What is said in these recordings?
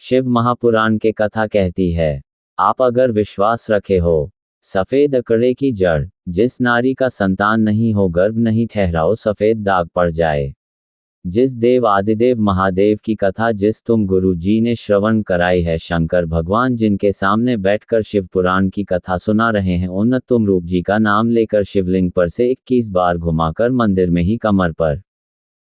शिव महापुराण के कथा कहती है, आप अगर विश्वास रखे हो, सफेद अकड़े की जड़, जिस नारी का संतान नहीं हो गर्भ नहीं ठहराओ सफेद दाग पड़ जाए। जिस देव आदिदेव महादेव की कथा जिस तुम गुरु जी ने श्रवण कराई है, शंकर भगवान जिनके सामने बैठकर शिव पुराण की कथा सुना रहे हैं, उन तुम रूप जी का नाम लेकर शिवलिंग पर से 21 बार घुमाकर मंदिर में ही कमर पर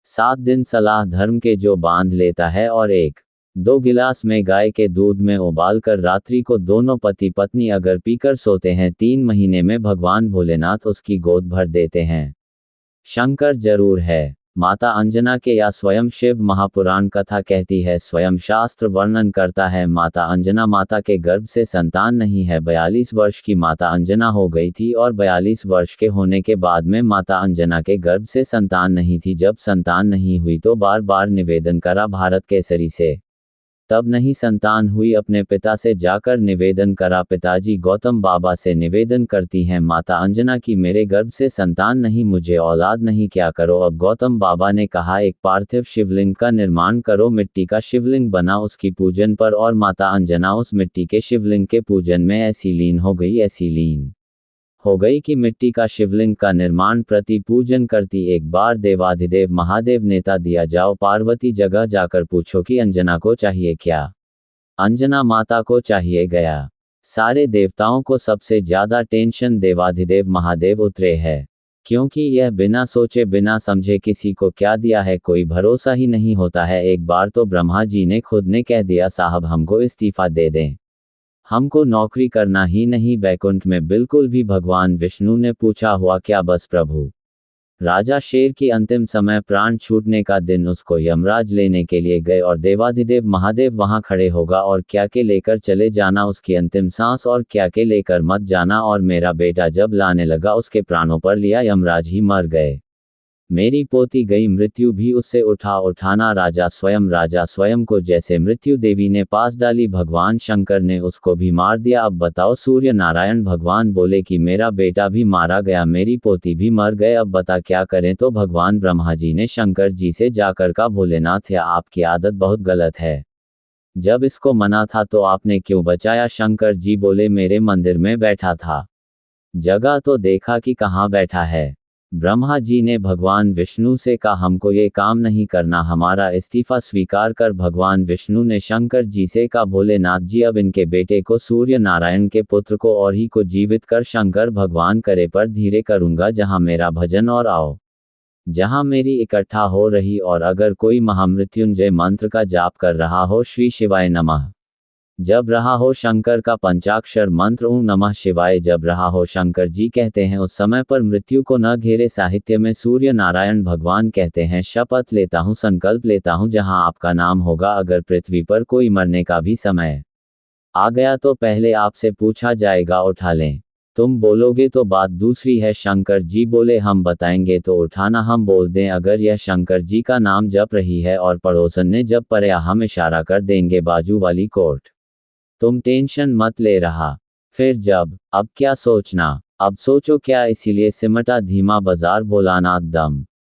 7 दिन सलाह धर्म के जो बांध लेता है और 1-2 गिलास में गाय के दूध में उबाल कर रात्रि को दोनों पति पत्नी अगर पीकर सोते हैं, 3 महीने में भगवान भोलेनाथ उसकी गोद भर देते हैं। शंकर जरूर है। माता अंजना के या स्वयं शिव महापुराण कथा कहती है, स्वयं शास्त्र वर्णन करता है, माता अंजना माता के गर्भ से संतान नहीं है। 42 वर्ष की माता अंजना हो गई थी और 42 वर्ष के होने के बाद में माता अंजना के गर्भ से संतान नहीं थी। जब संतान नहीं हुई तो बार बार निवेदन करा भारत केसरी से, तब नहीं संतान हुई, अपने पिता से जाकर निवेदन करा। पिताजी गौतम बाबा से निवेदन करती हैं माता अंजना की, मेरे गर्भ से संतान नहीं, मुझे औलाद नहीं, क्या करो। अब गौतम बाबा ने कहा, एक पार्थिव शिवलिंग का निर्माण करो। मिट्टी का शिवलिंग बना उसकी पूजन पर, और माता अंजना उस मिट्टी के शिवलिंग के पूजन में ऐसी लीन हो गई कि मिट्टी का शिवलिंग का निर्माण प्रति पूजन करती। एक बार देवाधिदेव महादेव नेता दिया, जाओ पार्वती जगह जाकर पूछो कि अंजना को चाहिए क्या। अंजना माता को चाहिए गया। सारे देवताओं को सबसे ज्यादा टेंशन देवाधिदेव महादेव उतरे है, क्योंकि यह बिना सोचे बिना समझे किसी को क्या दिया है कोई भरोसा ही नहीं होता है। एक बार तो ब्रह्मा जी ने खुद ने कह दिया, साहब हमको इस्तीफा दे दें, हमको नौकरी करना ही नहीं बैकुंठ में बिल्कुल भी। भगवान विष्णु ने पूछा, हुआ क्या बस प्रभु। राजा शेर की अंतिम समय प्राण छूटने का दिन, उसको यमराज लेने के लिए गए और देवाधिदेव महादेव वहां खड़े होगा और क्या के लेकर चले जाना उसकी अंतिम सांस, और क्या के लेकर मत जाना। और मेरा बेटा जब लाने लगा उसके प्राणों पर लिया, यमराज ही मर गए। मेरी पोती गई, मृत्यु भी उससे उठाना। राजा स्वयं को जैसे मृत्यु देवी ने पास डाली, भगवान शंकर ने उसको भी मार दिया। अब बताओ, सूर्य नारायण भगवान बोले कि मेरा बेटा भी मारा गया, मेरी पोती भी मर गए, अब बता क्या करें। तो भगवान ब्रह्मा जी ने शंकर जी से जाकर कहा, भोलेनाथ या आपकी आदत बहुत गलत है, जब इसको मना था तो आपने क्यों बचाया। शंकर जी बोले, मेरे मंदिर में बैठा था, जगह तो देखा कि कहाँ बैठा है। ब्रह्मा जी ने भगवान विष्णु से कहा, हमको ये काम नहीं करना, हमारा इस्तीफा स्वीकार कर। भगवान विष्णु ने शंकर जी से कहा, भोलेनाथ जी अब इनके बेटे को, सूर्य नारायण के पुत्र को और ही को जीवित कर। शंकर भगवान करे पर धीरे करूंगा, जहां मेरा भजन और आओ, जहां मेरी इकट्ठा हो रही, और अगर कोई महामृत्युंजय मंत्र का जाप कर रहा हो, श्री शिवाय नमः जब रहा हो, शंकर का पंचाक्षर मंत्र ओम नमः शिवाय जब रहा हो। शंकर जी कहते हैं, उस समय पर मृत्यु को न घेरे। साहित्य में सूर्य नारायण भगवान कहते हैं, शपथ लेता हूँ, संकल्प लेता हूँ, जहां आपका नाम होगा, अगर पृथ्वी पर कोई मरने का भी समय आ गया तो पहले आपसे पूछा जाएगा, उठा लें। तुम बोलोगे तो बात दूसरी है। शंकर जी बोले, हम बताएंगे तो उठाना, हम बोल दें अगर यह शंकर जी का नाम जप रही है और पड़ोसन ने जब पढ़ा, हम इशारा कर देंगे बाजू वाली कोर्ट, तुम टेंशन मत ले रहा। फिर जब अब क्या सोचना, अब सोचो क्या, इसीलिए सिमटा धीमा बाजार भोलानाथ दम।